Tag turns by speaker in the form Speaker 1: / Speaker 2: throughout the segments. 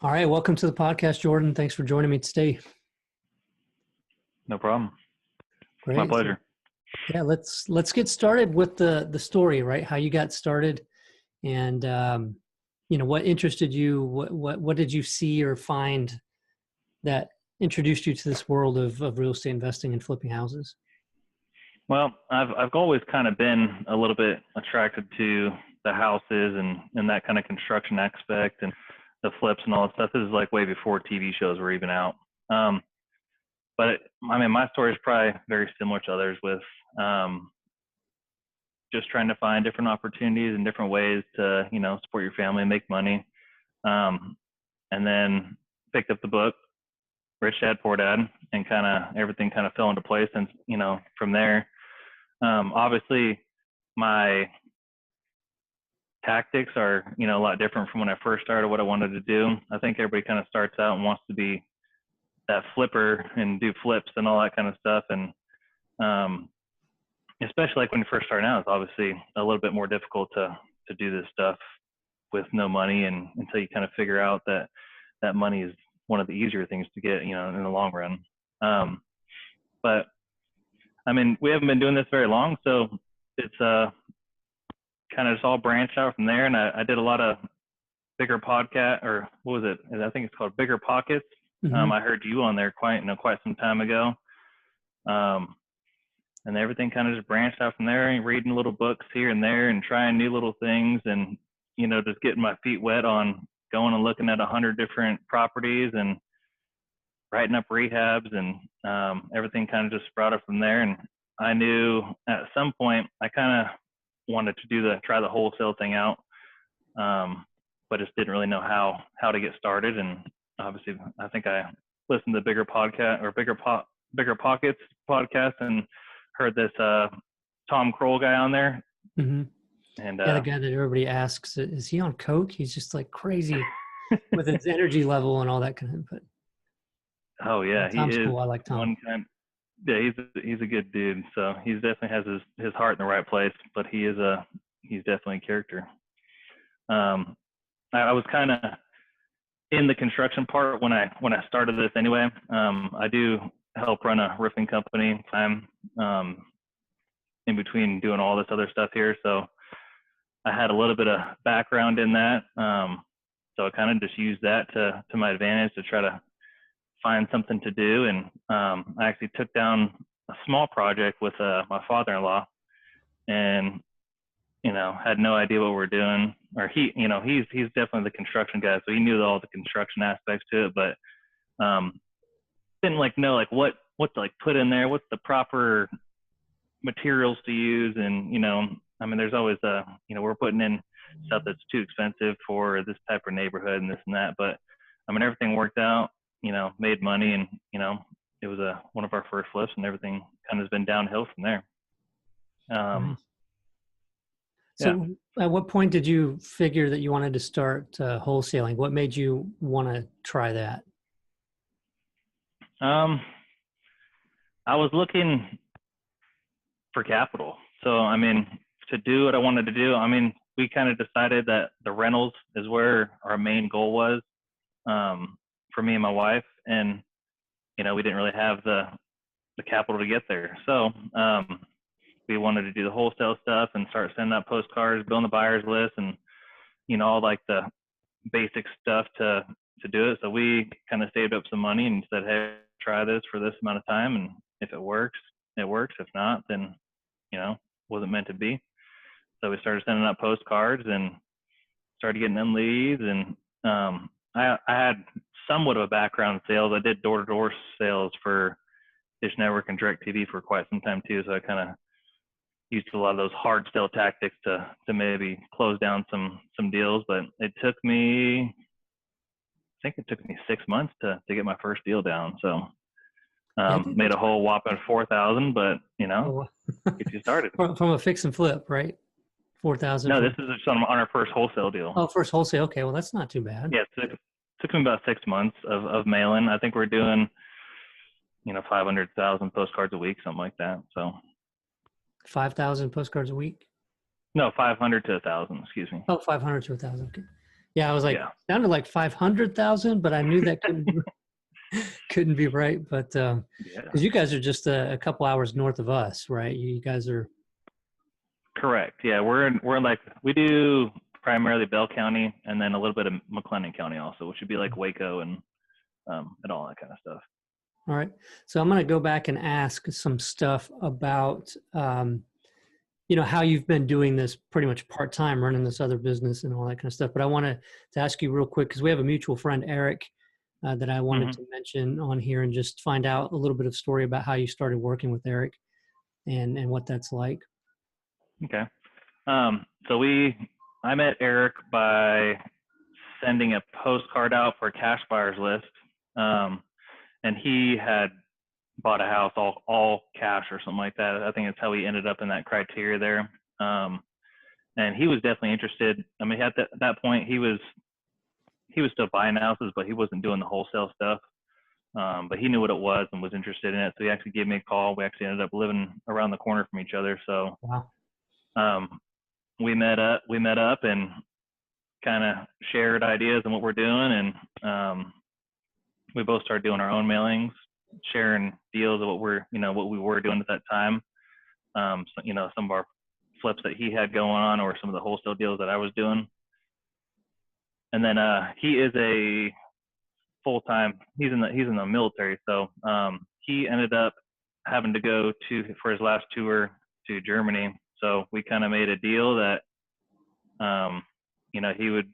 Speaker 1: All right, welcome to the podcast, Jordan. Thanks for joining me today.
Speaker 2: No problem.
Speaker 1: Great.
Speaker 2: My pleasure.
Speaker 1: Yeah, let's get started with the story, right? How you got started, and what interested you. What did you see or find that introduced you to this world of real estate investing and flipping houses?
Speaker 2: Well, I've always kind of been a little bit attracted to the houses and that kind of construction aspect and the flips and all that stuff. This is like way before TV shows were even out. But my story is probably very similar to others with just trying to find different opportunities and different ways to, support your family and make money. And then picked up the book, Rich Dad, Poor Dad, and kind of everything kind of fell into place. And, from there, obviously my tactics are, a lot different from when I first started what I wanted to do. I think everybody kind of starts out and wants to be that flipper and do flips and all that kind of stuff. And especially like when you first start out, it's obviously a little bit more difficult to do this stuff with no money and until you kind of figure out that money is one of the easier things to get, in the long run. But we haven't been doing this very long, so it's kind of just all branched out from there. And I did a lot of bigger podcast, or what was it? I think it's called Bigger Pockets.
Speaker 1: Mm-hmm.
Speaker 2: I heard you on there quite some time ago. And everything kind of just branched out from there, and reading little books here and there and trying new little things and, just getting my feet wet on going and looking at 100 different properties and writing up rehabs and everything kind of just sprouted from there. And I knew at some point I kind of wanted to try the wholesale thing out, but just didn't really know how to get started. And obviously I think I listened to the Bigger Pockets podcast and heard this Tom Kroll guy on there.
Speaker 1: Mm-hmm.
Speaker 2: And
Speaker 1: the guy that everybody asks, is he on coke? He's just like crazy with his energy level and all that kind of input.
Speaker 2: Oh yeah,
Speaker 1: Tom's
Speaker 2: he is
Speaker 1: cool. I like Tom.
Speaker 2: Yeah, he's a good dude. So he definitely has his heart in the right place, but he's definitely a character. I was kind of in the construction part when I started this anyway. I do help run a roofing company. I'm in between doing all this other stuff here, so I had a little bit of background in that. So I kind of just used that to my advantage to try to find something to do. And I actually took down a small project with my father-in-law, and had no idea what we're doing. Or he's definitely the construction guy, so he knew all the construction aspects to it, but didn't know what to put in there, what's the proper materials to use. And there's always we're putting in stuff that's too expensive for this type of neighborhood and this and that, but everything worked out, made money, and it was one of our first flips, and everything kind of has been downhill from there.
Speaker 1: Nice. So at what point did you figure that you wanted to start wholesaling? What made you want to try that?
Speaker 2: I was looking for capital. So, to do what I wanted to do, we kind of decided that the rentals is where our main goal was, for me and my wife. And, we didn't really have the capital to get there. So, we wanted to do the wholesale stuff and start sending out postcards, building the buyers list, and, all the basic stuff to do it. So we kind of saved up some money and said, hey, try this for this amount of time. And if it works, it works. If not, then, wasn't meant to be. So we started sending out postcards and started getting them leads. And I had somewhat of a background in sales. I did door-to-door sales for Dish Network and DirecTV for quite some time too. So I kind of used a lot of those hard sell tactics to maybe close down some deals. But it took me 6 months to get my first deal down. So made a whole whopping 4,000, but get you started.
Speaker 1: From a fix and flip, right? 4,000.
Speaker 2: No, this is on our first wholesale deal.
Speaker 1: Oh, first wholesale. Okay, well that's not too bad.
Speaker 2: Yeah, it took me about 6 months of mailing. I think we're doing 500,000 postcards a week, something like that. So
Speaker 1: 5,000 postcards a week?
Speaker 2: No, 500 to 1,000. Excuse me.
Speaker 1: Oh, 500 to 1,000. Okay. Yeah, I was like,
Speaker 2: Yeah.
Speaker 1: sounded like 500,000, but I knew that couldn't be right. But
Speaker 2: Yeah.
Speaker 1: because you guys are just a couple hours north of us, right? You guys are.
Speaker 2: Correct. Yeah, we're like, we do primarily Bell County and then a little bit of McLennan County also, which would be like Waco and all that kind of stuff.
Speaker 1: All right. So I'm going to go back and ask some stuff about, how you've been doing this pretty much part-time, running this other business and all that kind of stuff. But I wanted to ask you real quick, because we have a mutual friend, Eric, that I wanted to mention on here and just find out a little bit of story about how you started working with Eric and what that's like.
Speaker 2: Okay. So I met Eric by sending a postcard out for a cash buyers list. And he had bought a house all cash or something like that. I think that's how he ended up in that criteria there. And he was definitely interested. I mean, at that point, he was still buying houses, but he wasn't doing the wholesale stuff. But he knew what it was and was interested in it. So he actually gave me a call. We actually ended up living around the corner from each other. So
Speaker 1: Wow.
Speaker 2: we met up and kind of shared ideas on what we're doing. And we both started doing our own mailings, sharing deals of what we were doing at that time. So, some of our flips that he had going on, or some of the wholesale deals that I was doing. And then he is a full-time. He's in the military, so he ended up having to go for his last tour to Germany. So we kind of made a deal that he would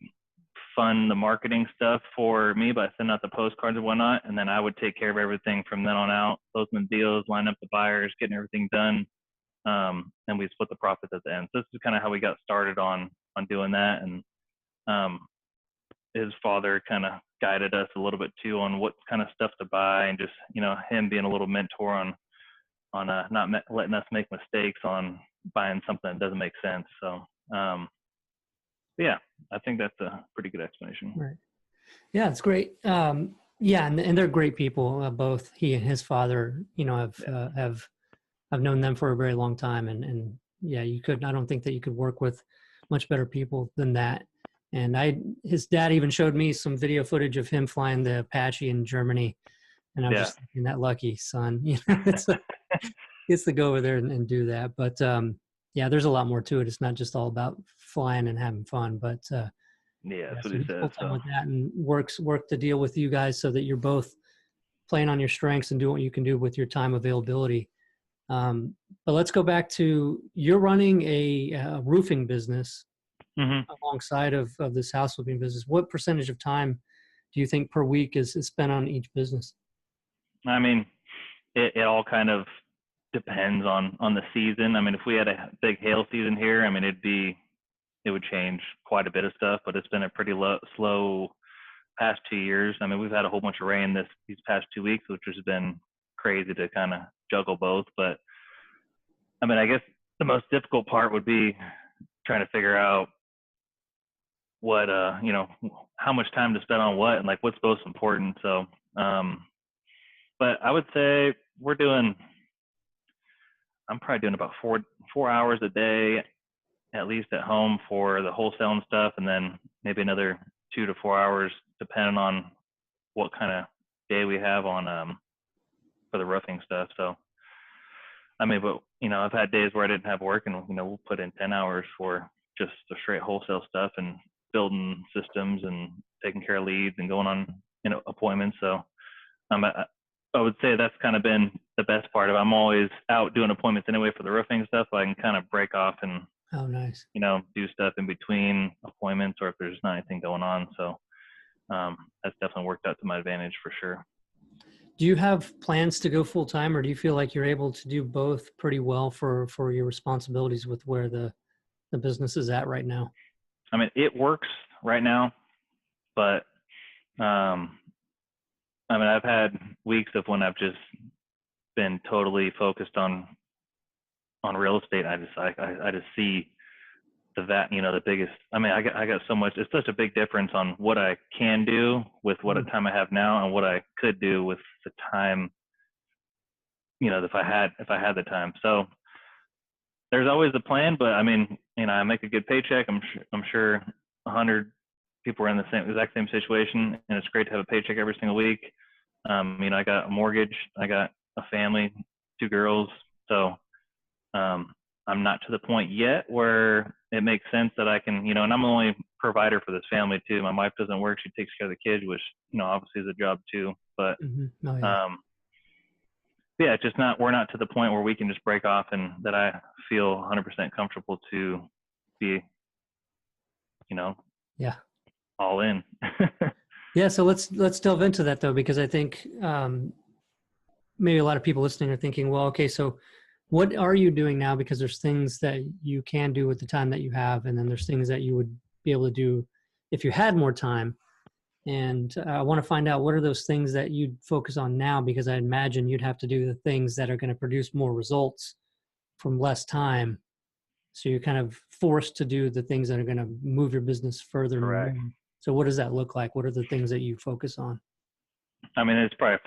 Speaker 2: fund the marketing stuff for me by sending out the postcards and whatnot, and then I would take care of everything from then on out, closing the deals, line up the buyers, getting everything done, and we split the profits at the end. So this is kind of how we got started on doing that. And his father kind of guided us a little bit too on what kind of stuff to buy, and just him being a little mentor on not letting us make mistakes on buying something that doesn't make sense. So yeah, I think that's a pretty good explanation.
Speaker 1: Right. Yeah, it's great. Yeah, and they're great people. Both he and his father, I've known them for a very long time, and yeah, I don't think that you could work with much better people than that. And his dad even showed me some video footage of him flying the Apache in Germany, and I was just thinking, that lucky son, gets to go over there and do that. But yeah, there's a lot more to it. It's not just all about flying and having fun, but
Speaker 2: that's what
Speaker 1: so
Speaker 2: he
Speaker 1: he's
Speaker 2: said.
Speaker 1: full-time with that, and work to deal with you guys so that you're both playing on your strengths and doing what you can do with your time availability. But let's go back to, you're running a roofing business alongside of this house flipping business. What percentage of time do you think per week is spent on each business?
Speaker 2: I mean, it all kind of depends on the season. I mean, if we had a big hail season here, I mean, it would change quite a bit of stuff, but it's been a pretty slow past 2 years. I mean, we've had a whole bunch of rain these past 2 weeks, which has been crazy to kind of juggle both. But I mean, I guess the most difficult part would be trying to figure out what how much time to spend on what, and like what's most important. So but I would say I'm probably doing about 4 hours a day at least at home for the wholesale and stuff, and then maybe another 2 to 4 hours depending on what kind of day we have on for the roofing stuff. So I mean, but I've had days where I didn't have work, and we'll put in 10 hours for just the straight wholesale stuff and building systems and taking care of leads and going on appointments. So I would say that's kind of been the best part of it. I'm always out doing appointments anyway for the roofing stuff, so I can kind of break off and
Speaker 1: nice,
Speaker 2: do stuff in between appointments, or if there's not anything going on. So that's definitely worked out to my advantage for sure.
Speaker 1: Do you have plans to go full time, or do you feel like you're able to do both pretty well for your responsibilities with where the business is at right now?
Speaker 2: I mean, it works right now, but I mean, I've had weeks of when I've just been totally focused on real estate. I just see the biggest. I mean, I got so much. It's such a big difference on what I can do with what time I have now and what I could do with the time. If I had the time. So there's always a plan, but I mean, I make a good paycheck. I'm sure 100 people are in the exact same situation, and it's great to have a paycheck every single week. You know, I got a mortgage, I got a family, 2 girls, so I'm not to the point yet where it makes sense that I can, you know, and I'm the only provider for this family too. My wife doesn't work; she takes care of the kids, which, you know, obviously is a job too. But
Speaker 1: Oh, yeah.
Speaker 2: yeah, it's just not, we're not to the point where we can just break off and that I feel 100% comfortable to be, you know,
Speaker 1: Yeah.
Speaker 2: all in.
Speaker 1: Yeah. So let's delve into that though, because I think maybe a lot of people listening are thinking, well, okay, so what are you doing now? Because there's things that you can do with the time that you have, and then there's things that you would be able to do if you had more time. And I want to find out, what are those things that you'd focus on now? Because I imagine you'd have to do the things that are going to produce more results from less time. So you're kind of forced to do the things that are going to move your business further more.
Speaker 2: Correct.
Speaker 1: So what does that look like? What are the things that you focus on?
Speaker 2: I mean, it's probably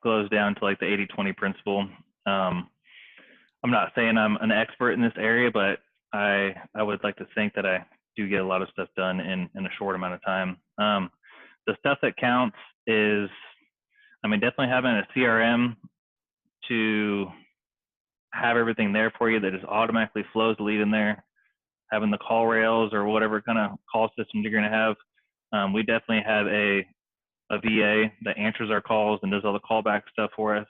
Speaker 2: goes down to like the 80-20 principle. I'm not saying I'm an expert in this area, but I would like to think that I do get a lot of stuff done in a short amount of time. The stuff that counts is, I mean, definitely having a CRM to have everything there for you that just automatically flows the lead in there. Having the call rails or whatever kind of call systems you're going to have. We definitely have a VA that answers our calls and does all the callback stuff for us.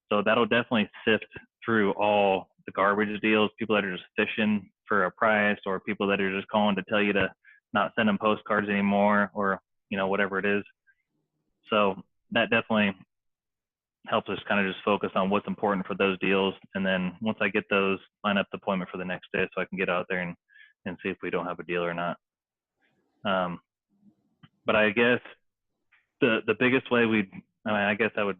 Speaker 2: So that'll definitely sift through all the garbage deals, people that are just fishing for a price, or people that are just calling to tell you to not send them postcards anymore, or, you know, whatever it is. So that definitely helps us kind of just focus on what's important for those deals. And then once I get those, line up the appointment for the next day so I can get out there and see if we don't have a deal or not. But I guess the biggest way I guess I would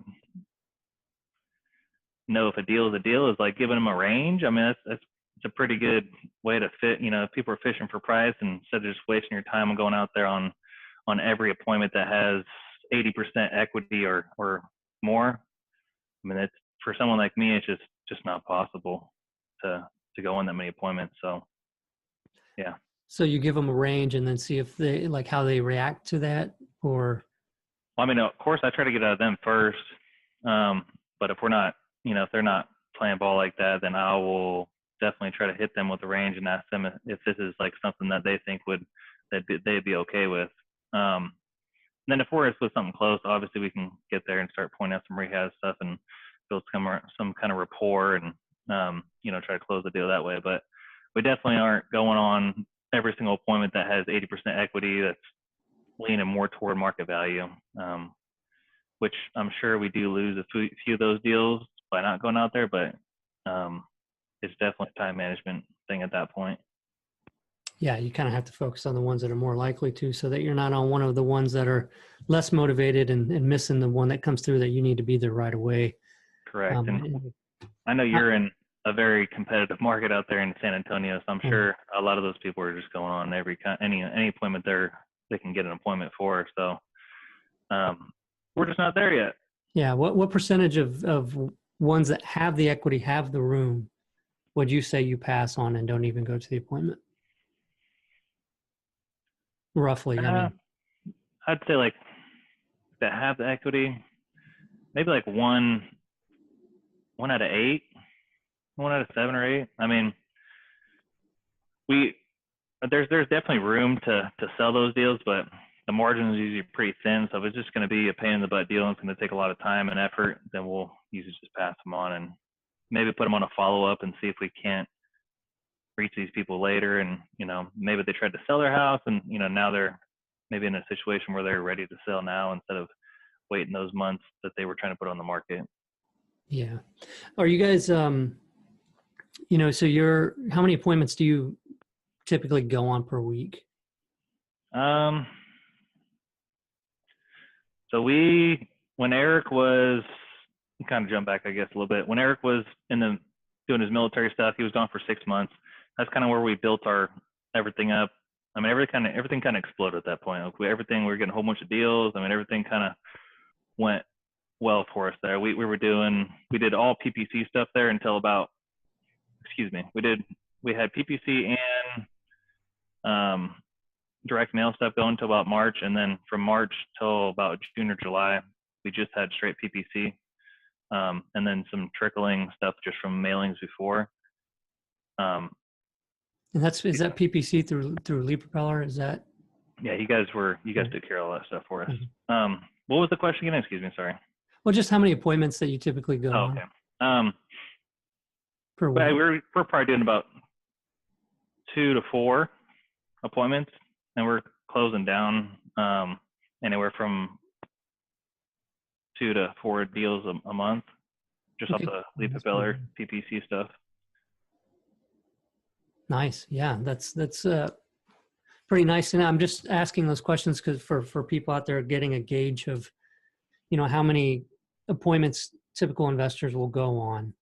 Speaker 2: know if a deal is a deal is like giving them a range. I mean, that's it's a pretty good way to fit. You know, if people are fishing for price, and instead of just wasting your time and going out there on every appointment that has 80% equity or more. I mean, it's, for someone like me, it's just not possible to go on that many appointments. So yeah.
Speaker 1: So you give them a range and then see if they like how they react to that, or.
Speaker 2: Well, I mean, of course, I try to get out of them first. But if we're not, you know, if they're not playing ball like that, then I will definitely try to hit them with the range and ask them if this is like something that they think they'd be okay with. Then if we're with something close, obviously we can get there and start pointing out some rehab stuff and build some kind of rapport and, you know, try to close the deal that way. But we definitely aren't going on every single appointment that has 80% equity that's leaning more toward market value, which I'm sure we do lose a few of those deals by not going out there, but it's definitely a time management thing at that point.
Speaker 1: Yeah, you kind of have to focus on the ones that are more likely to, so that you're not on one of the ones that are less motivated and missing the one that comes through that you need to be there right away.
Speaker 2: Correct. And I know you're in a very competitive market out there in San Antonio, so I'm sure a lot of those people are just going on any appointment they can get an appointment for. So we're just not there yet.
Speaker 1: Yeah. What percentage of ones that have the equity, have the room, would you say you pass on and don't even go to the appointment? Roughly, I mean.
Speaker 2: I'd say like that have the equity, maybe like one out of 8, 1 out of 7 or 8. I mean, there's definitely room to sell those deals, but the margin is usually pretty thin. So if it's just going to be a pain in the butt deal and it's going to take a lot of time and effort, then we'll usually just pass them on and maybe put them on a follow-up and see if we can't reach these people later. And, you know, maybe they tried to sell their house and, you know, now they're maybe in a situation where they're ready to sell now instead of waiting those months that they were trying to put on the market.
Speaker 1: Yeah. Are you guys, you know, so how many appointments do you typically go on per week?
Speaker 2: So when Eric was, kind of jump back, I guess, a little bit. When Eric was doing his military stuff, he was gone for 6 months. That's kind of where we built everything up. I mean, everything kind of exploded at that point. We were getting a whole bunch of deals. I mean, everything kind of went well for us there. We did all PPC stuff there until about, we had PPC and direct mail stuff going until about March, and then from March till about June or July, we just had straight PPC, and then some trickling stuff just from mailings before.
Speaker 1: And is that PPC through Lead Propeller? Is that?
Speaker 2: Yeah, you guys took care of all that stuff for us. What was the question again? Excuse me, sorry.
Speaker 1: Well, just how many appointments that you typically go on?
Speaker 2: Okay.
Speaker 1: Per week?
Speaker 2: We're probably doing about 2 to 4 appointments, and we're closing down anywhere from 2 to 4 deals a month, just off the Lead Propeller PPC stuff.
Speaker 1: Nice. Yeah, that's pretty nice. And I'm just asking those questions because for people out there getting a gauge of, how many appointments typical investors will go on,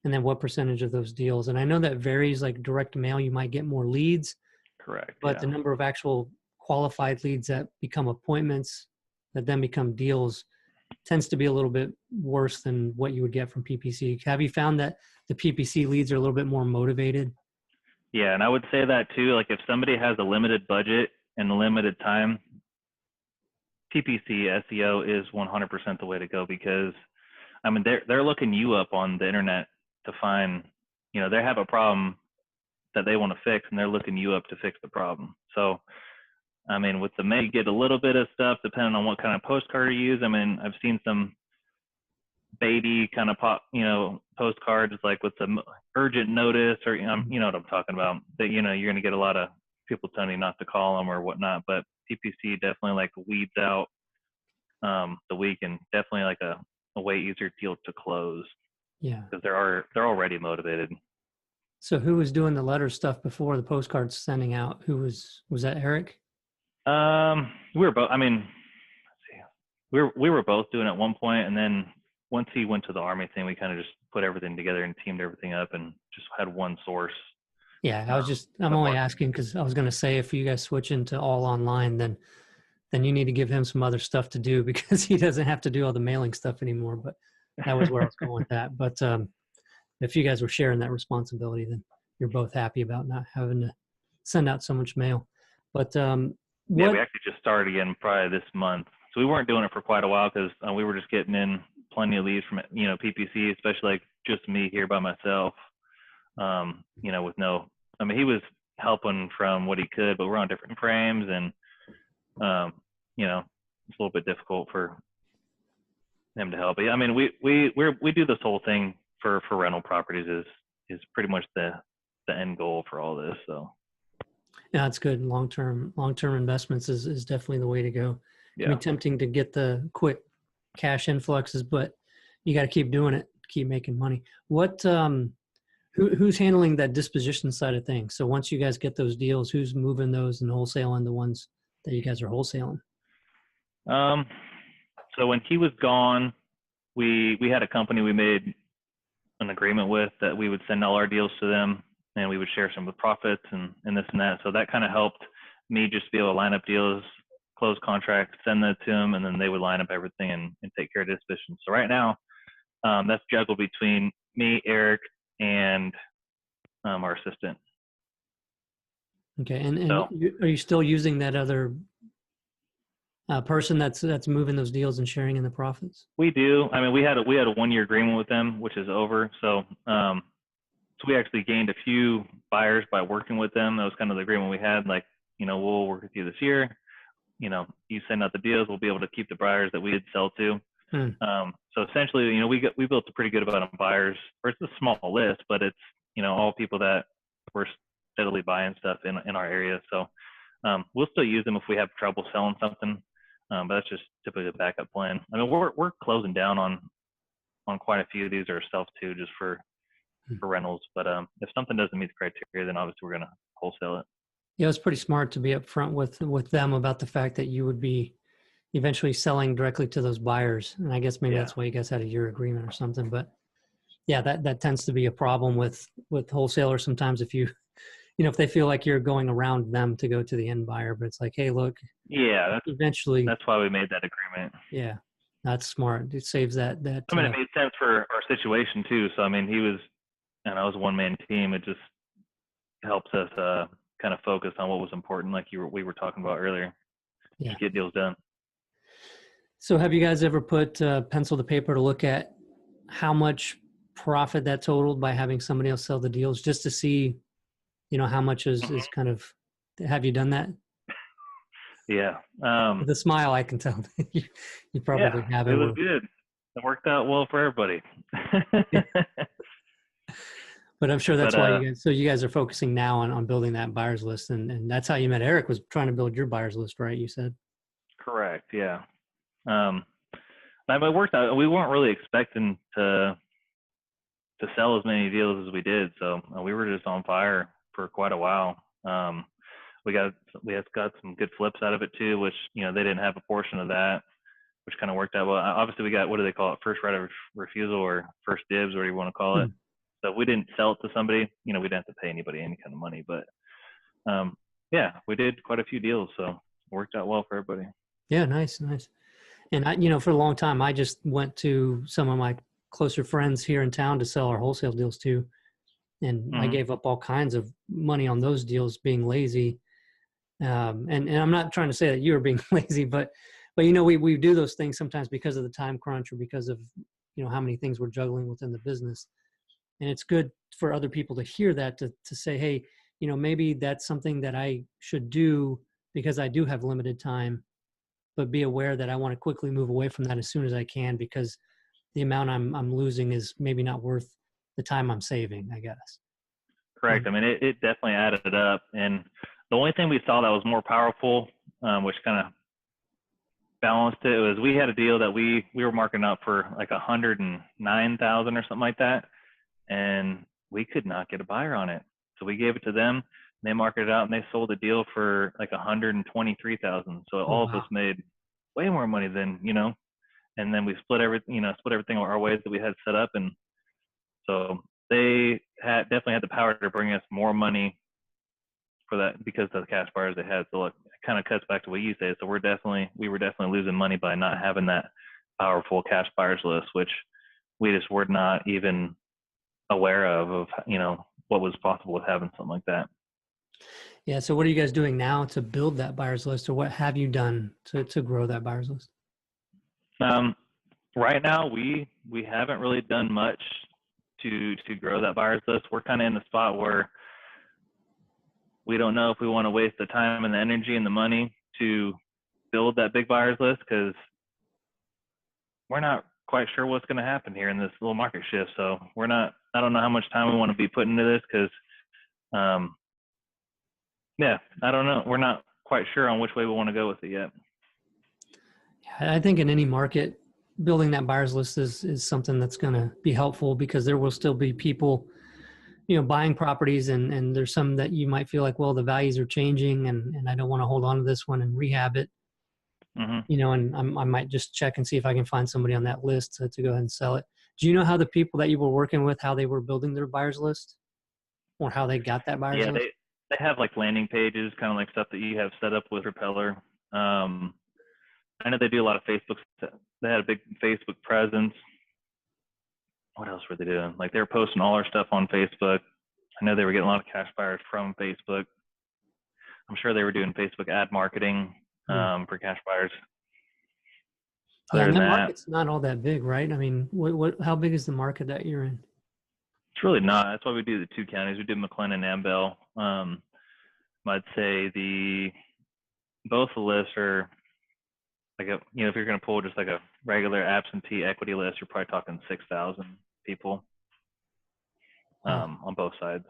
Speaker 1: and then what percentage of those deals. And I know that varies, like direct mail, you might get more leads.
Speaker 2: Correct.
Speaker 1: But the number of actual qualified leads that become appointments that then become deals tends to be a little bit worse than what you would get from PPC. Have you found that the PPC leads are a little bit more motivated?
Speaker 2: Yeah, and I would say that too. Like if somebody has a limited budget and a limited time, PPC SEO is 100% the way to go, because I mean they're looking you up on the internet to find, they have a problem that they want to fix, and they're looking you up to fix the problem. So, I mean, with the mail, you get a little bit of stuff depending on what kind of postcard you use. I mean, I've seen some baby kind of postcards like with some urgent notice, or you know what I'm talking about. That you're going to get a lot of people telling you not to call them or whatnot. But PPC definitely like weeds out the week, and definitely like a way easier deal to close.
Speaker 1: Yeah,
Speaker 2: because they're already motivated.
Speaker 1: So who was doing the letter stuff before the postcards sending out? Was that Eric?
Speaker 2: We were both. I mean, let's see. We were both doing it at one point, and then once he went to the Army thing, we kind of just put everything together and teamed everything up, and just had one source.
Speaker 1: Yeah, I'm only asking because I was going to say if you guys switch into all online, then you need to give him some other stuff to do, because he doesn't have to do all the mailing stuff anymore. But that was where I was going with that. But if you guys were sharing that responsibility, then you're both happy about not having to send out so much mail. But
Speaker 2: yeah, we actually just started again probably this month. So we weren't doing it for quite a while because we were just getting in plenty of leads from PPC, especially like just me here by myself. With no, I mean, he was helping from what he could, but we're on different frames, and it's a little bit difficult for him to help. But I mean, we do this whole thing for rental properties is pretty much the end goal for all this. So
Speaker 1: yeah, it's good. Long-term investments is definitely the way to go. Yeah. I mean, tempting to get the quick cash influxes, but you got to keep doing it, keep making money. Who's handling that disposition side of things? So once you guys get those deals, who's moving those and wholesaling the ones that you guys are wholesaling?
Speaker 2: So when he was gone, we had a company we made an agreement with that we would send all our deals to them, and we would share some of the profits and this and that. So that kind of helped me just be able to line up deals, close contracts, send that to them, and then they would line up everything and take care of disposition. So right now, that's juggled between me, Eric, and our assistant.
Speaker 1: Okay, and so, are you still using that other person that's moving those deals and sharing in the profits?
Speaker 2: We do. I mean, we had a 1-year agreement with them, which is over. So we actually gained a few buyers by working with them. That was kind of the agreement we had. Like, we'll work with you this year. You send out the deals, we'll be able to keep the buyers that we did sell to. So essentially, we built a pretty good amount of buyers. Or it's a small list, but it's all people that were steadily buying stuff in our area. So we'll still use them if we have trouble selling something. But that's just typically a backup plan. I mean, we're closing down on quite a few of these ourselves too, just for rentals. But if something doesn't meet the criteria, then obviously we're going to wholesale it.
Speaker 1: Yeah, it's pretty smart to be upfront with them about the fact that you would be eventually selling directly to those buyers. And I guess maybe that's why you guys had a year agreement or something. But yeah, that tends to be a problem with wholesalers sometimes. If they feel like you're going around them to go to the end buyer, but it's like, hey, look.
Speaker 2: Yeah, that's why we made that agreement.
Speaker 1: Yeah, that's smart. It saves that.
Speaker 2: I mean, it made sense for our situation too. So I mean, he was a one-man team. It just helps us kind of focused on what was important, like we were talking about earlier,
Speaker 1: Yeah.
Speaker 2: to get deals done.
Speaker 1: So have you guys ever put pencil to paper to look at how much profit that totaled by having somebody else sell the deals, just to see, how much is kind of, have you done that?
Speaker 2: Yeah.
Speaker 1: With a smile, I can tell you
Speaker 2: Yeah,
Speaker 1: probably
Speaker 2: it
Speaker 1: haven't.
Speaker 2: was good. It worked out well for everybody.
Speaker 1: But I'm sure that's
Speaker 2: But
Speaker 1: why you guys are focusing now on building that buyer's list. And that's how you met Eric, was trying to build your buyer's list, right? You said.
Speaker 2: correct. Yeah. But it worked out. We weren't really expecting to sell as many deals as we did, so we were just on fire for quite a while. We have got some good flips out of it too, which they didn't have a portion of that, which kind of worked out well. Obviously, we got, what do they call it, first right of refusal or first dibs, whatever you want to call it. So if we didn't sell it to somebody, we didn't have to pay anybody any kind of money. But yeah, we did quite a few deals, so it worked out well for everybody.
Speaker 1: Yeah, nice. And I, for a long time, I just went to some of my closer friends here in town to sell our wholesale deals to. And I gave up all kinds of money on those deals being lazy. And I'm not trying to say that you were being lazy, but we do those things sometimes because of the time crunch, or because of, how many things we're juggling within the business. And it's good for other people to hear that, to say, hey, maybe that's something that I should do because I do have limited time, but be aware that I want to quickly move away from that as soon as I can, because the amount I'm losing is maybe not worth the time I'm saving, I guess.
Speaker 2: Correct. I mean, it definitely added up. And the only thing we saw that was more powerful, which kind of balanced it, was we had a deal that we were marking up for like 109,000 or something like that, and we could not get a buyer on it. So we gave it to them, and they marketed it out, and they sold the deal for like 123,000. So all of us made way more money than, and then we split everything our ways that we had set up. And so they definitely had the power to bring us more money for that, because of the cash buyers they had. So it kind of cuts back to what you say. So we were definitely losing money by not having that powerful cash buyers list, which we just were not even aware of what was possible with having something like that.
Speaker 1: Yeah. So what are you guys doing now to build that buyer's list, or what have you done to grow that buyer's list?
Speaker 2: Right now, we haven't really done much to grow that buyer's list. We're kind of in the spot where we don't know if we want to waste the time and the energy and the money to build that big buyer's list, because we're not quite sure what's going to happen here in this little market shift. So I don't know how much time we want to be putting into this, because I don't know. We're not quite sure on which way we want to go with it yet.
Speaker 1: I think in any market, building that buyer's list is something that's going to be helpful, because there will still be people, buying properties, and there's some that you might feel like, well, the values are changing, and I don't want to hold on to this one and rehab it. And I might just check and see if I can find somebody on that list to go ahead and sell it. Do you know how the people that you were working with, how they were building their buyer's list, or how they got that buyer's list?
Speaker 2: They have like landing pages, kind of like stuff that you have set up with Repeller. I know they do a lot of Facebook. They had a big Facebook presence. What else were they doing? Like, they were posting all our stuff on Facebook. I know they were getting a lot of cash buyers from Facebook. I'm sure they were doing Facebook ad marketing for cash buyers.
Speaker 1: Yeah, and that market's not all that big, right? I mean, how big is the market that you're in?
Speaker 2: It's really not. That's why we do the two counties. We did McLennan and Bell. I'd say both the lists are like if you're going to pull just like a regular absentee equity list, you're probably talking 6,000 people on both sides.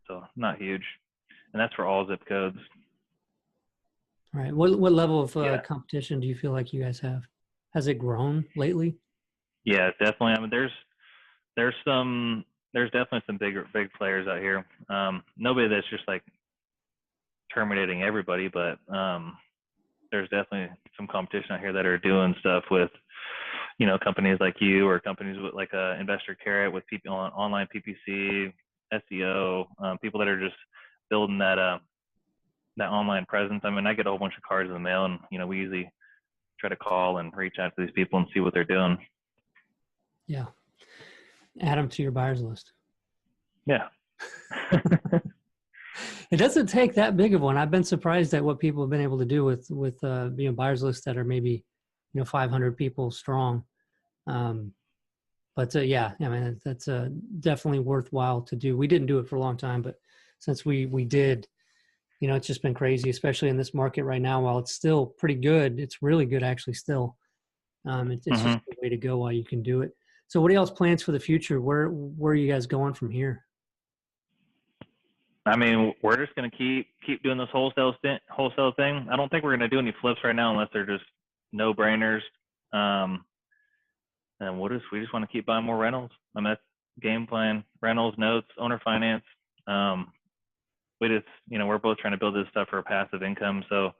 Speaker 2: So not huge, and that's for all zip codes.
Speaker 1: All right. What level of competition do you feel like you guys have? Has it grown lately?
Speaker 2: Yeah, definitely. I mean, there's definitely some big players out here. Nobody that's just like terminating everybody, but there's definitely some competition out here that are doing stuff with, companies like you, or companies with like Investor Carrot, with people on online PPC, SEO, people that are just building that online presence. I mean, I get a whole bunch of cards in the mail, and we usually try to call and reach out to these people and see what they're doing.
Speaker 1: Yeah. Add them to your buyer's list.
Speaker 2: Yeah.
Speaker 1: It doesn't take that big of one. I've been surprised at what people have been able to do with buyers lists that are maybe 500 people strong. But yeah, I mean that's definitely worthwhile to do. We didn't do it for a long time, but since we did, it's just been crazy, especially in this market right now. While it's still pretty good, it's really good actually still. It's just a way to go while you can do it. So what are y'all's plans for the future? Where are you guys going from here?
Speaker 2: I mean, we're just going to keep doing this wholesale thing. I don't think we're going to do any flips right now unless they're just no brainers. And we just want to keep buying more rentals. I mean, that's game plan. Rentals, notes, owner finance. We just, we're both trying to build this stuff for a passive income. So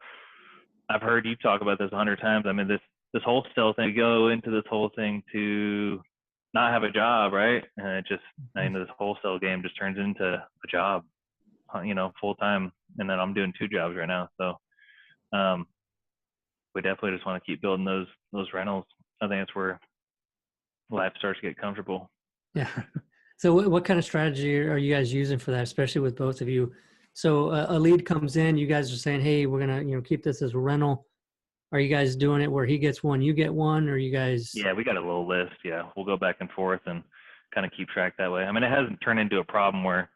Speaker 2: I've heard you talk about this 100 times. I mean, this wholesale thing, go into this whole thing to not have a job, right? And it just, this wholesale game just turns into a job, full time. And then I'm doing 2 jobs right now. So we definitely just want to keep building those rentals. I think that's where life starts to get comfortable.
Speaker 1: Yeah. So what kind of strategy are you guys using for that, especially with both of you? So a lead comes in, you guys are saying, hey, we're going to, keep this as a rental. Are you guys doing it where he gets one, you get one, or you guys?
Speaker 2: Yeah, we got a little list. Yeah. We'll go back and forth and kind of keep track that way. I mean, it hasn't turned into a problem where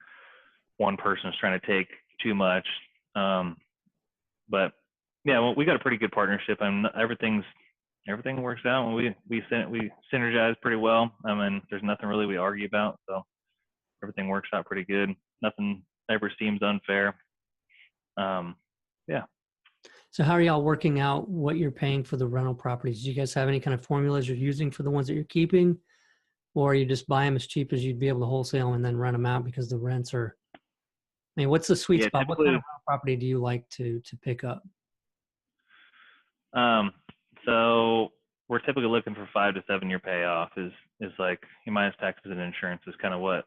Speaker 2: one person is trying to take too much. But yeah, well, we got a pretty good partnership, and everything works out. We synergize pretty well. I mean, there's nothing really we argue about, so everything works out pretty good. Nothing ever seems unfair. Yeah.
Speaker 1: So how are y'all working out what you're paying for the rental properties? Do you guys have any kind of formulas you're using for the ones that you're keeping, or you just buy them as cheap as you'd be able to wholesale and then rent them out because the rents are? I mean, what's the sweet spot? What kind of rental property do you like to pick up?
Speaker 2: So we're typically looking for 5 to 7 year payoff is like minus taxes and insurance is kind of what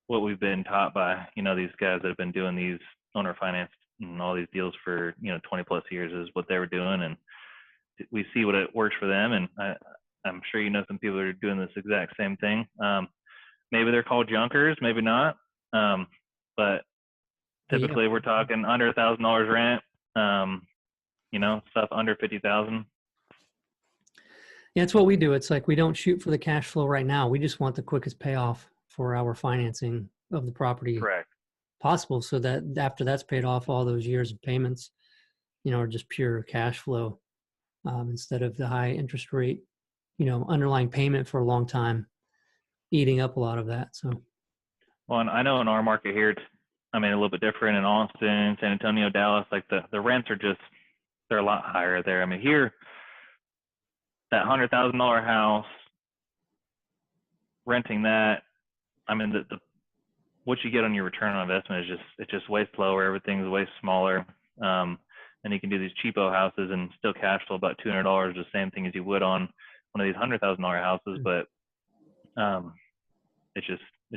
Speaker 2: we've been taught by, these guys that have been doing these owner finance and all these deals for, 20 plus years is what they were doing. And we see what it works for them. And I'm sure, some people are doing this exact same thing. Maybe they're called junkers, maybe not. But typically we're talking under $1,000 rent, stuff under 50,000.
Speaker 1: Yeah, it's what we do. It's like we don't shoot for the cash flow right now. We just want the quickest payoff for our financing of the property possible, so that after that's paid off, all those years of payments, are just pure cash flow instead of the high interest rate, underlying payment for a long time eating up a lot of that. So,
Speaker 2: well, and I know in our market here, it's, a little bit different in Austin, San Antonio, Dallas. Like the rents are they're a lot higher there. I mean, here, that $100,000 house, renting that, the what you get on your return on investment is it's just way slower. Everything's way smaller. And you can do these cheapo houses and still cash flow about $200, the same thing as you would on one of these $100,000 houses. But it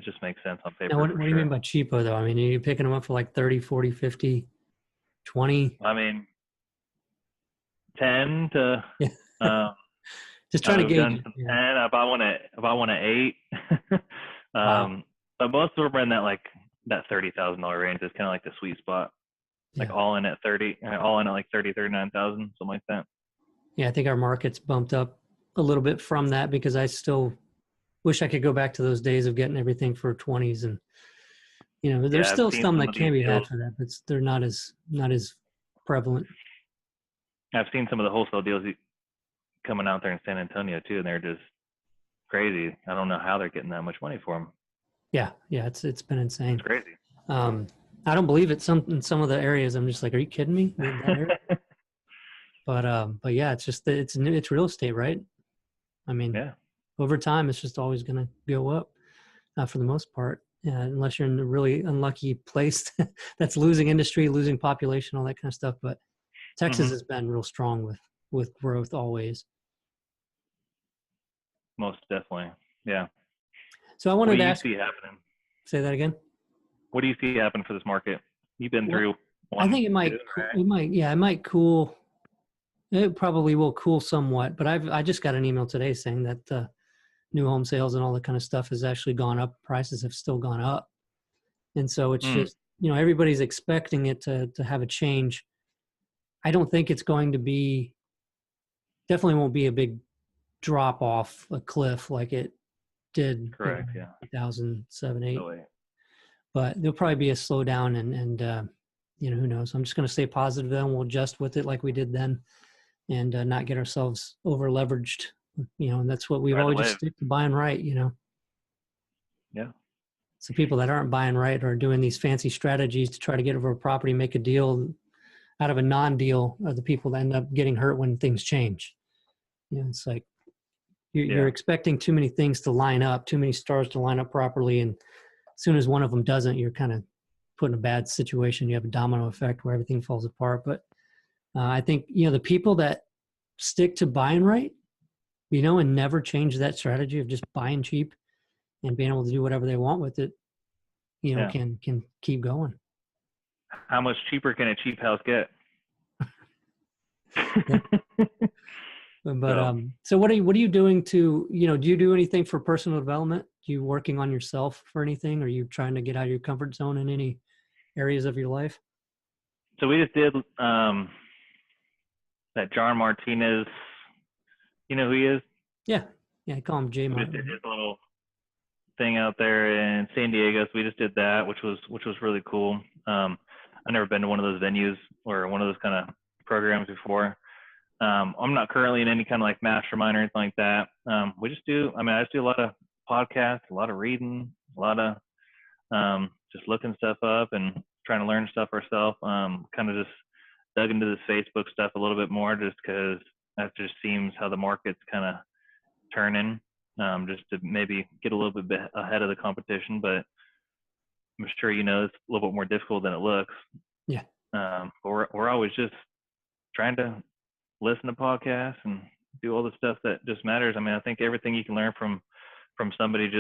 Speaker 2: just makes sense on paper.
Speaker 1: Now, what do you mean by cheapo though? I mean, are you picking them up for like 30, 40, 50, 20?
Speaker 2: 10 to,
Speaker 1: just trying to gauge.
Speaker 2: 10, if I want to 8.
Speaker 1: Wow.
Speaker 2: But most of them are in that $30,000 range. Is kind of like the sweet spot, like all in at 30, all in at like 30, 39,000, something like that.
Speaker 1: Yeah, I think our market's bumped up a little bit from that because I still wish I could go back to those days of getting everything for 20s, and there's still some that can be had for that, but they're not as prevalent.
Speaker 2: I've seen some of the wholesale deals coming out there in San Antonio too, and they're just crazy. I don't know how they're getting that much money for them. Yeah,
Speaker 1: it's been insane.
Speaker 2: It's crazy.
Speaker 1: I don't believe it. In some of the areas, I'm just like, are you kidding me? But yeah, it's just it's real estate, right? I mean, over time, it's just always going to go up for the most part, unless you're in a really unlucky place that's losing industry, losing population, all that kind of stuff. But Texas has been real strong with growth always.
Speaker 2: Most definitely, yeah.
Speaker 1: So I wanted to ask.
Speaker 2: What do you see happening?
Speaker 1: Say that again.
Speaker 2: What do you see happen for this market? You've been through.
Speaker 1: I think it might cool. It probably will cool somewhat, but I just got an email today saying that new home sales and all that kind of stuff has actually gone up. Prices have still gone up, and so it's just everybody's expecting it to have a change. I don't think it's going to be, definitely won't be a big drop off a cliff like it did
Speaker 2: Correct. Yeah.
Speaker 1: 2007, 8.
Speaker 2: Oh, wait.
Speaker 1: But there'll probably be a slowdown and who knows? I'm just going to stay positive then. We'll adjust with it like we did then and not get ourselves over leveraged, and that's what we've
Speaker 2: Right
Speaker 1: always
Speaker 2: away.
Speaker 1: just stick to buying right,
Speaker 2: Yeah.
Speaker 1: So people that aren't buying right are doing these fancy strategies to try to get over a property, make a deal out of a non-deal are the people that end up getting hurt when things change. It's like you're expecting too many things to line up, too many stars to line up properly. And as soon as one of them doesn't, you're kind of put in a bad situation. You have a domino effect where everything falls apart. But I think, the people that stick to buying right, and never change that strategy of just buying cheap and being able to do whatever they want with it, can keep going.
Speaker 2: How much cheaper can a cheap house get?
Speaker 1: But so what are you doing to, do you do anything for personal development? Do you working on yourself for anything? Are you trying to get out of your comfort zone in any areas of your life?
Speaker 2: So we just did that John Martinez. You know who he is?
Speaker 1: Yeah. I call him J.
Speaker 2: We
Speaker 1: Martin.
Speaker 2: just did his little thing out there in San Diego. So we just did that, which was really cool. I've never been to one of those venues or one of those kind of programs before. I'm not currently in any kind of like mastermind or anything like that. We just do, I just do a lot of podcasts, a lot of reading, a lot of just looking stuff up and trying to learn stuff ourselves. Kind of just dug into this Facebook stuff a little bit more just because that just seems how the market's kind of turning, just to maybe get a little bit ahead of the competition. But I'm sure it's a little bit more difficult than it looks.
Speaker 1: Yeah.
Speaker 2: But we're always just trying to listen to podcasts and do all the stuff that just matters. I think everything you can learn from somebody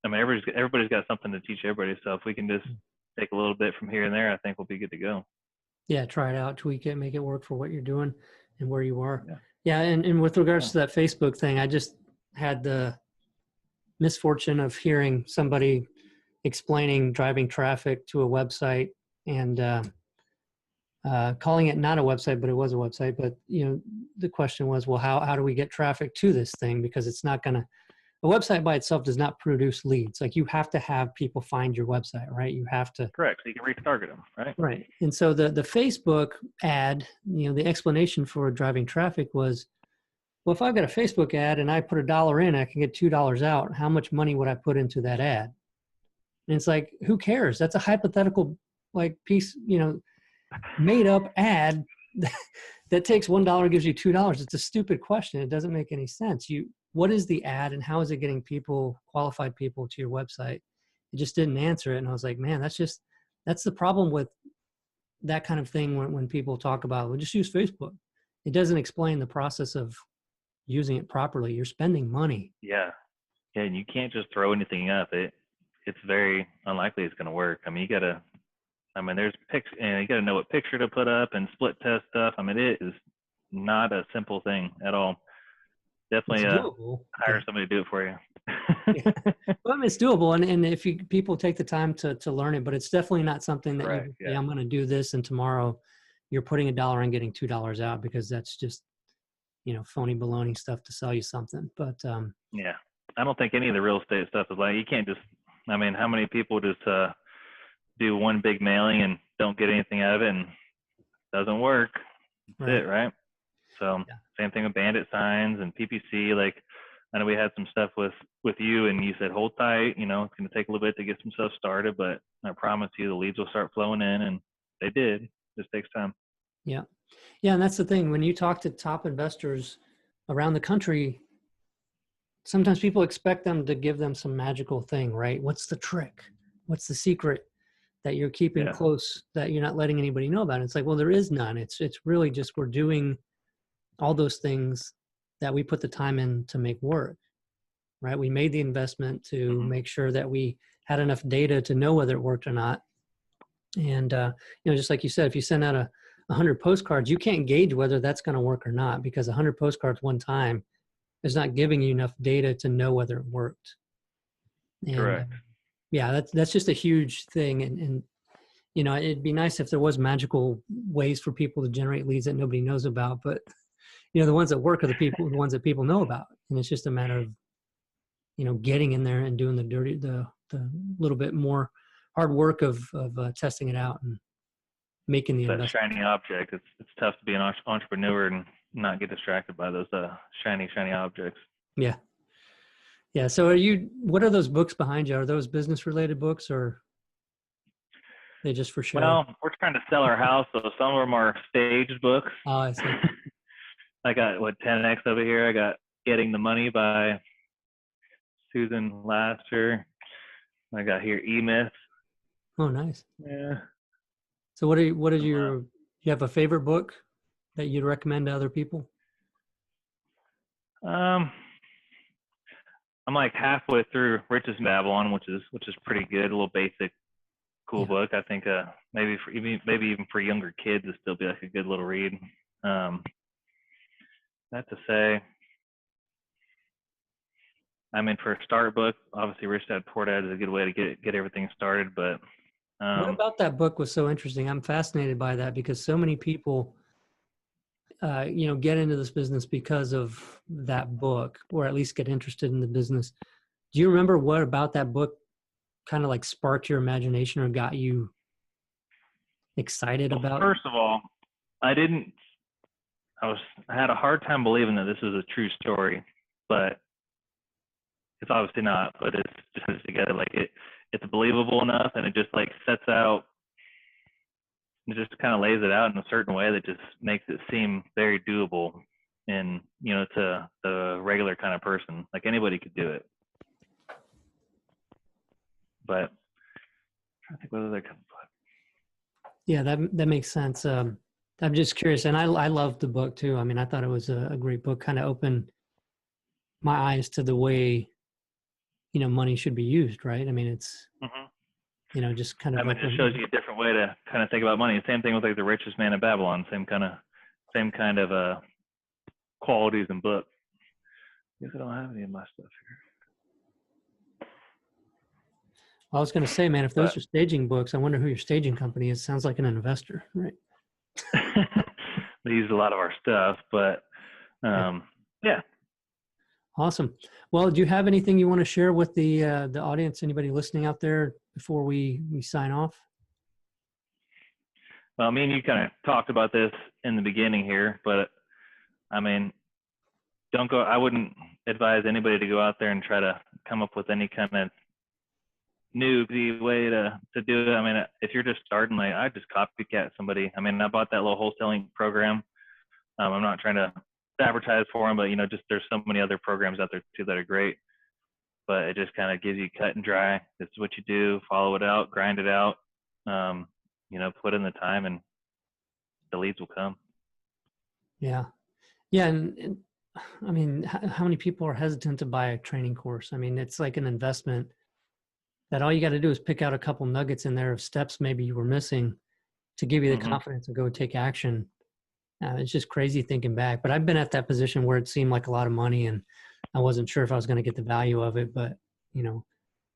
Speaker 2: everybody's got something to teach everybody. So if we can just take a little bit from here and there, I think we'll be good to go.
Speaker 1: Yeah. Try it out, tweak it, make it work for what you're doing and where you are. Yeah. And with regards to that Facebook thing, I just had the misfortune of hearing somebody explaining driving traffic to a website and calling it not a website, but it was a website. But, the question was, well, how do we get traffic to this thing? Because it's not going to, a website by itself does not produce leads. Like you have to have people find your website, right? You have to.
Speaker 2: Correct. So you can retarget them, right?
Speaker 1: Right. And so the Facebook ad, the explanation for driving traffic was, well, if I've got a Facebook ad and I put $1 in, I can get $2 out. How much money would I put into that ad? And it's like, who cares? That's a hypothetical piece, made up ad that takes $1 and gives you $2. It's a stupid question. It doesn't make any sense. What is the ad and how is it getting qualified people to your website? It just didn't answer it. And I was like, man, that's the problem with that kind of thing when people talk about, well, just use Facebook. It doesn't explain the process of using it properly. You're spending money.
Speaker 2: Yeah. Yeah. And you can't just throw anything up. It's very unlikely it's going to work. You gotta, there's pics, and you got to know what picture to put up and split test stuff. It is not a simple thing at all. Definitely hire somebody to do it for you.
Speaker 1: Yeah. Well, it's doable. And if people take the time to learn it, but it's definitely not something that you say, I'm going to do this and tomorrow you're putting $1 and getting $2 out, because that's just, phony baloney stuff to sell you something. But
Speaker 2: yeah, I don't think any of the real estate stuff is you can't just, how many people just do one big mailing and don't get anything out of it and it doesn't work. That's it, right? So same thing with bandit signs and PPC. I know we had some stuff with you and you said, hold tight, it's going to take a little bit to get some stuff started, but I promise you the leads will start flowing in, and they did. It just takes time.
Speaker 1: Yeah. Yeah. And that's the thing. When you talk to top investors around the country, sometimes people expect them to give them some magical thing, right? What's the trick? What's the secret that you're keeping close, that you're not letting anybody know about? It's like, well, there is none. It's really just, we're doing all those things that we put the time in to make work, right? We made the investment to make sure that we had enough data to know whether it worked or not. And, just like you said, if you send out 100 postcards, you can't gauge whether that's going to work or not, because 100 postcards one time is not giving you enough data to know whether it worked. And,
Speaker 2: correct.
Speaker 1: Yeah, that's just a huge thing. And it'd be nice if there was magical ways for people to generate leads that nobody knows about, but the ones that work are the ones that people know about. And it's just a matter of, getting in there and doing the little bit more hard work of testing it out and making the
Speaker 2: That
Speaker 1: investment.
Speaker 2: shiny object. It's tough to be an entrepreneur and not get distracted by those shiny objects.
Speaker 1: Yeah. Yeah. So what are those books behind you? Are those business related books, or they just for show?
Speaker 2: Well, we're trying to sell our house, so some of them are staged books.
Speaker 1: Oh, I see.
Speaker 2: I got 10X over here. I got Getting the Money by Susan Laster. I got here E-Myth.
Speaker 1: Oh, nice.
Speaker 2: Yeah.
Speaker 1: So what did you have a favorite book that you'd recommend to other people?
Speaker 2: I'm like halfway through Riches in Babylon, which is pretty good. A little basic, cool book. I think maybe even for younger kids, it'd still be like a good little read. Not to say, I mean, for a start book, obviously Rich Dad Poor Dad is a good way to get everything started. But
Speaker 1: what about that book was so interesting? I'm fascinated by that because so many people, get into this business because of that book, or at least get interested in the business. Do you remember what about that book kind of like sparked your imagination or got you excited about?
Speaker 2: First of all, I had a hard time believing that this was a true story, but it's obviously not. But it's just together, like it's believable enough, and it just like sets out, it just kind of lays it out in a certain way that just makes it seem very doable, and to the regular kind of person, like anybody could do it. But I'm trying to think whether they could.
Speaker 1: Yeah, that makes sense. I'm just curious, and I loved the book too. I mean, I thought it was a great book. Kind of opened my eyes to the way money should be used, right? I mean, it's just kind of.
Speaker 2: I mean, it shows you a different way to kind of think about money. Same thing with like The Richest Man in Babylon. Same kind of qualities in book. I guess I don't have any of my stuff here.
Speaker 1: I was going to say, man, if those are staging books, I wonder who your staging company is. Sounds like an investor, right?
Speaker 2: They use a lot of our stuff, but yeah. Awesome.
Speaker 1: Well, do you have anything you want to share with the audience? Anybody listening out there before we sign off?
Speaker 2: Well, me and you kind of talked about this in the beginning here, but I mean, I wouldn't advise anybody to go out there and try to come up with any kind of newbie way to do it. I mean, if you're just starting, like I just copycat somebody. I mean, I bought that little wholesaling program. I'm not trying to advertise for them, but just there's so many other programs out there too that are great. But it just kind of gives you cut and dry. This is what you do. Follow it out, grind it out. Put in the time, and the leads will come. Yeah, and I mean, how many people are hesitant to buy a training course? I mean, it's like an investment that all you got to do is pick out a couple nuggets in there of steps maybe you were missing to give you the confidence to go take action. It's just crazy thinking back, but I've been at that position where it seemed like a lot of money and I wasn't sure if I was going to get the value of it. But,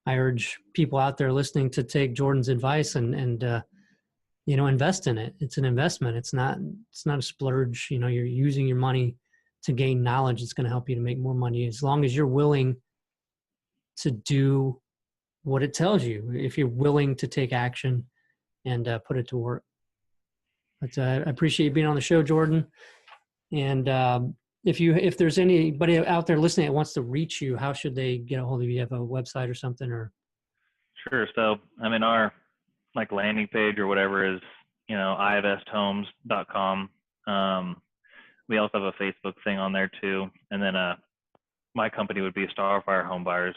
Speaker 2: I urge people out there listening to take Jordan's advice and invest in it. It's an investment. It's not a splurge. You're using your money to gain knowledge. It's going to help you to make more money as long as you're willing to do what it tells you, if you're willing to take action and put it to work. But I appreciate you being on the show, Jordan. And if there's anybody out there listening that wants to reach you, how should they get a hold of you? You have a website or something, or? Sure. So, I mean, our like landing page or whatever is, ivesthomes.com. We also have a Facebook thing on there too. And then my company would be Starfire Home Buyers.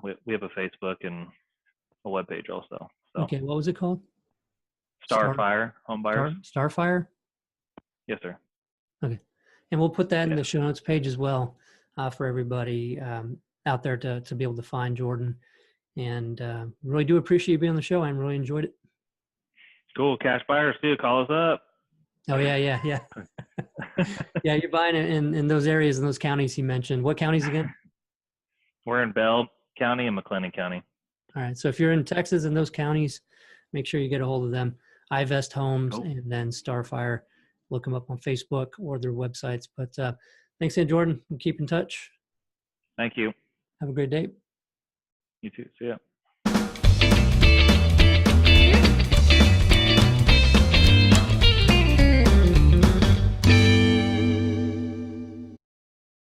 Speaker 2: We have a Facebook and a webpage also. So. Okay, what was it called? Starfire Home Buyers. Starfire? Yes, sir. Okay. And we'll put that in the show notes page as well for everybody out there to be able to find Jordan. And really do appreciate you being on the show. I really enjoyed it. Cool. Cash buyers too. Call us up. Oh, yeah. Yeah, you're buying it in those areas, in those counties he mentioned. What counties again? We're in Bell County and McLennan County. All right. So if you're in Texas and those counties,
Speaker 1: make sure you get a hold of them. iVest Homes
Speaker 2: Cool.
Speaker 1: and then Starfire. Look them up on Facebook or their websites. But thanks again, Jordan. We'll keep in touch.
Speaker 2: Thank you.
Speaker 1: Have a great day.
Speaker 2: You too. See ya.